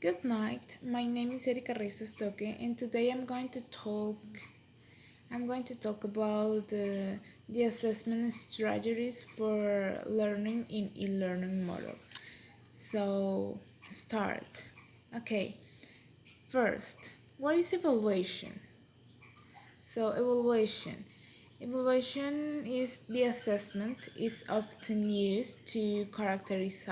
Good night. My name is Erika Reyes Stoke, and today I'm going to talk about the assessment strategies for learning in e-learning model. So, start. Okay. First, what is evaluation? So, evaluation is the assessment is often used to characterize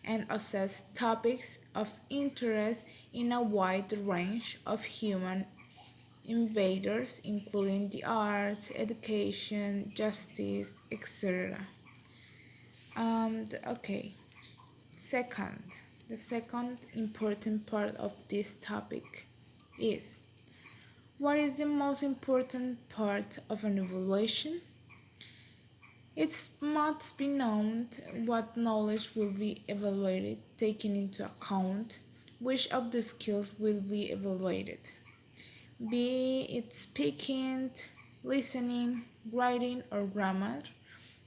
and assess topics of interest in a wide range of human invaders, including the arts, education, justice, etc. Okay. Second, the second important part of this topic is what is the most important part of an evaluation? It must be known what knowledge will be evaluated, taking into account which of the skills will be evaluated, be it speaking, listening, writing, or grammar,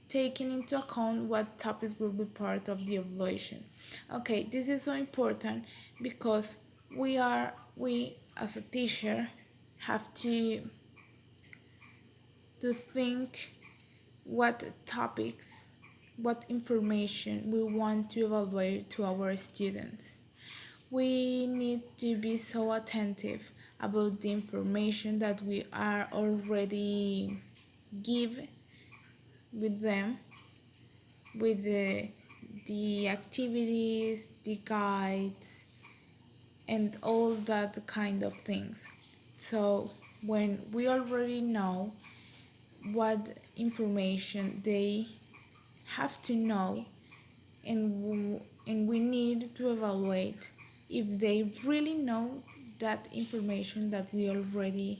taking into account what topics will be part of the evaluation. Okay, this is so important because we as a teacher have to think what topics, what information we want to evaluate to our students. We need to be so attentive about the information that we are already give with them, with the activities, the guides, and all that kind of things. So when we already know what information they have to know, and we need to evaluate if they really know that information that we already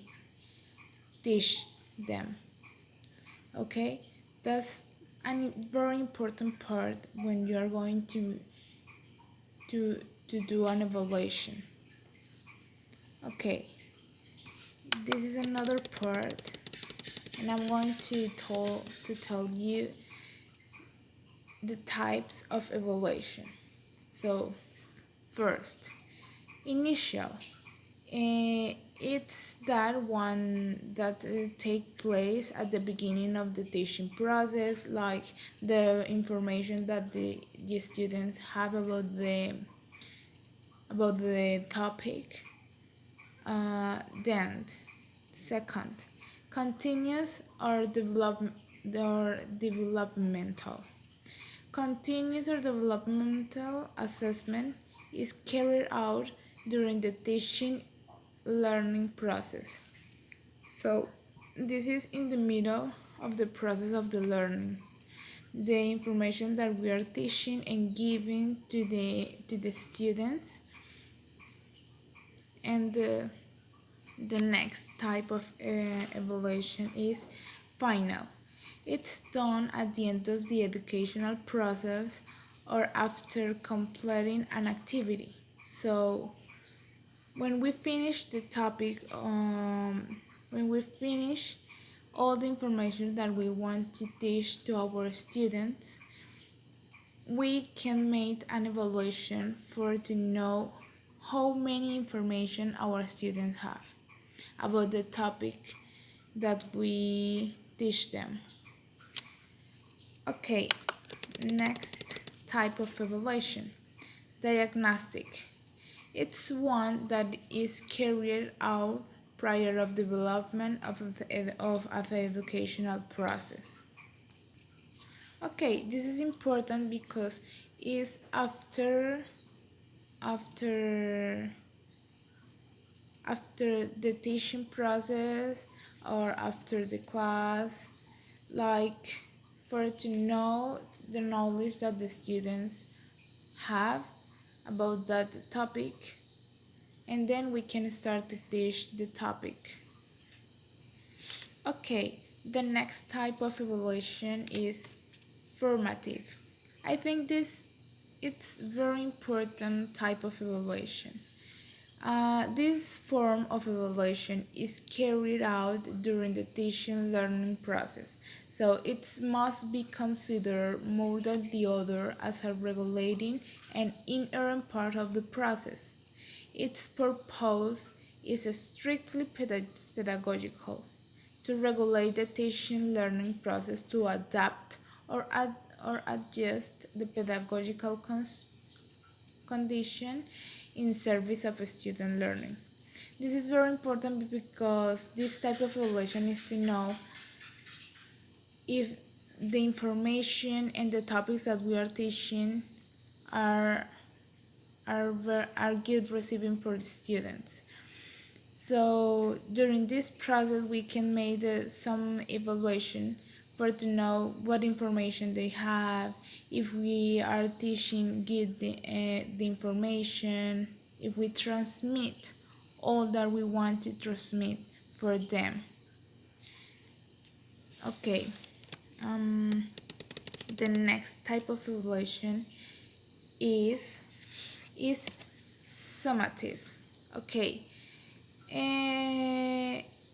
teach them. Okay, that's a very important part when you are going to to do an evaluation. Okay, this is another part, and I'm going to tell you the types of evaluation. So, first, initial. It's that one that take place at the beginning of the teaching process, like the information that the students have about the topic. Then, second, continuous or developmental. Continuous or developmental assessment is carried out during the teaching learning process. So, this is in the middle of the process of the learning. The information that we are teaching and giving to the students, and the next type of evaluation is final. It's done at the end of the educational process or after completing an activity. So when we finish the topic, when we finish all the information that we want to teach to our students, we can make an evaluation for to know how many information our students have about the topic that we teach them. Okay, next type of evaluation, diagnostic. It's one that is carried out prior of development of the educational process. Okay, this is important because it's after after the teaching process or after the class, like for to know the knowledge that the students have about that topic, and then we can start to teach the topic. Okay, the next type of evaluation is formative. I think this it's very important type of evaluation. This form of evaluation is carried out during the teaching learning process, so it must be considered more than the other as a regulating an inherent part of the process. Its purpose is strictly pedagogical, to regulate the teaching learning process to adapt or adjust the pedagogical condition in service of student learning. This is very important because this type of evaluation is to know if the information and the topics that we are teaching are are good receiving for the students. So during this process, we can make some evaluation for to know what information they have, if we are teaching good the information, if we transmit all that we want to transmit for them. Okay. Um, the next type of evaluation is is summative. Okay.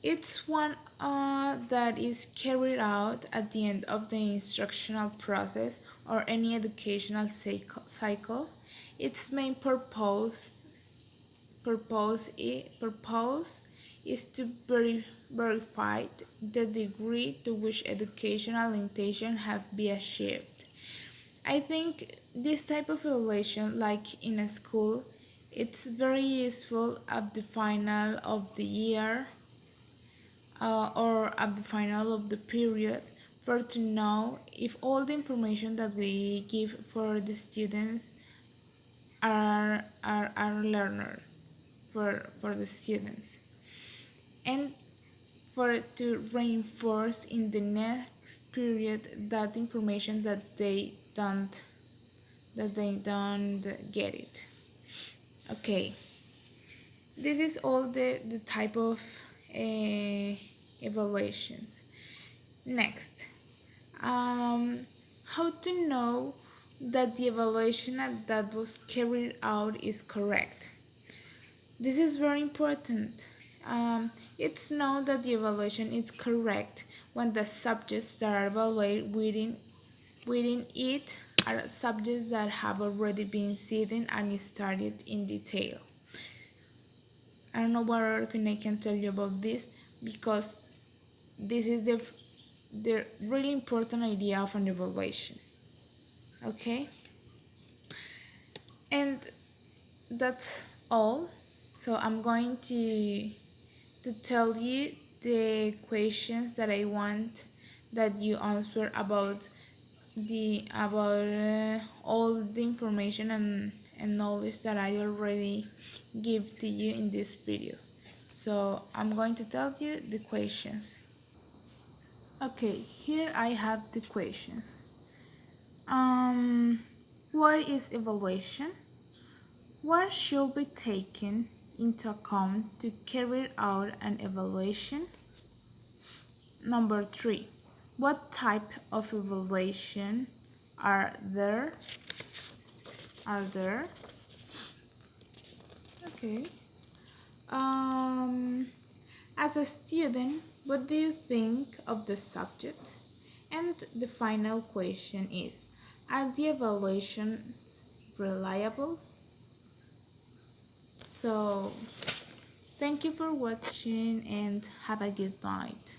It's one that is carried out at the end of the instructional process or any educational cycle. Its main purpose is to verify the degree to which educational intention have been achieved. I think this type of evaluation, like in a school, it's very useful at the final of the year or at the final of the period for to know if all the information that we give for the students are learner for the students, and for it to reinforce in the next period that information that they don't get it. Okay, this is all the type of evaluations. Next, how to know that the evaluation that was carried out is correct. This is very important. It's known that the evaluation is correct when the subjects that are evaluated within it are subjects that have already been seen and studied in detail. I don't know what other thing I can tell you about this because this is the really important idea of an evaluation. Okay? And that's all. So I'm going to tell you the questions that I want that you answer about all the information and knowledge that I already give to you in this video. So I'm going to tell you the questions. Okay, here I have the questions. What is evaluation? What should be taken into account to carry out an evaluation? Number 3. What type of evaluation are there? Okay. Um, as a student, what do you think of the subject? And the final question is, are the evaluations reliable? So, thank you for watching and have a good night.